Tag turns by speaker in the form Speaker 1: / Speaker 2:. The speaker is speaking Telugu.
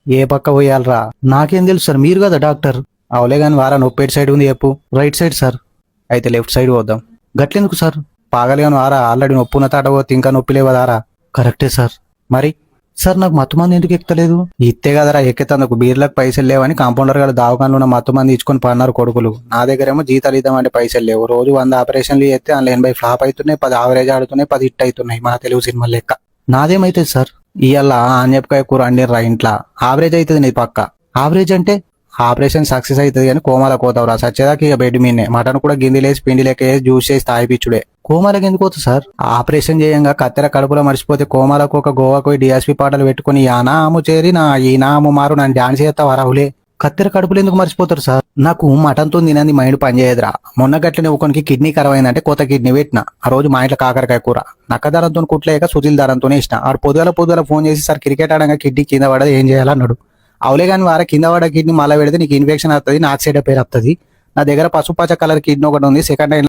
Speaker 1: ఏ పక్క పోయాలరా? నాకేం తెలుసు సార్, మీరు కదా డాక్టర్. అవలే గాని వారా నొప్పి ఎటు సైడ్ ఉంది చెప్పు. Right side sir. అయితే లెఫ్ట్ సైడ్ పోద్దాం. గట్లెందుకు సార్? పాగలిగాను వారా, ఆల్రెడీ నొప్పి ఉన్న తాట పోతే ఇంకా నొప్పి లేవదారా? కరెక్టే సార్. మరి సార్ నాకు మత్తు మంది ఎందుకు ఎక్కుతలేదు? ఇత్తే కదరా ఎక్కేతందుకు. బీర్లకు పైసలు లేవని కాంపౌండర్ గారు దావకాన్లో ఉన్న మత్తు మంది ఇచ్చుకొని పన్నారు కొడుకులు. నా దగ్గరేమో జీతాలు ఇద్దామంటే పైసలు లేవు. రోజు 100 ఆపరేషన్లు చేస్తే అందులో 80 ఫ్లాప్ అవుతున్నాయి, 10 ఆవరేజ్ ఆడుతున్నాయి, 10 హిట్ అవుతున్నాయి. మా తెలుగు సినిమా లెక్క. నాదేమైతుంది సార్? ఇవాళ ఆన్యపకాయ కూర వండిర్రా ఇంట్లో. ఆవరేజ్ అవుతుంది నీ పక్క. ఆవరేజ్ అంటే ఆపరేషన్ సక్సెస్ అవుతుంది కానీ కోమాలకు పోతావురా. సచ్చేదాకా ఇక బెడ్ మీనే మటన్ కూడా గిందిలేసి పిండి లెక్క వేసి జ్యూస్ చేసి తాగిపిచ్చుడే. కోమాలకు ఎందుకు పోతుంది సార్? ఆపరేషన్ చేయంగా కత్తెర కడుపులో మర్చిపోతే కోమాలకు ఒక గోవాకు డిఎస్పీ పాటలు పెట్టుకుని యానాము చేరి నా ఈ నాము మారు నన్ను డాన్స్ చేస్తావా రాహులే? కత్తెర కడుపులు ఎందుకు మర్చిపోతారు సార్? నాకు మటన్తో తినని మైండ్ పనిచేయదురా. మొన్న గట్లనే ఒకనికి కిడ్నీ ఖరాబ్ అయిందంటే కొత్త కిడ్నీ పెట్టిన. ఆ రోజు మా ఇంట్లో కాకరకాయ కూర నక్క దారంతో కుట్లేక సుజిల్ దారంతోనే ఇష్టం. ఆడు పొద్దుగల ఫోన్ చేసి సార్ క్రికెట్ ఆడంగా కిడ్నీ కింద పడదు ఏం చేయాలన్నాడు. అవలే కానీ వారా కింద పడ కిడ్నీ మళ్ళీ పెడితే నీకు ఇన్ఫెక్షన్ అవుతుంది, నాకు సైడ్ పేరు వస్తుంది. నా దగ్గర పసుపచ్చ కలర్ కిడ్నీ ఒకటి ఉంది, సెకండ్ హ్యాండ్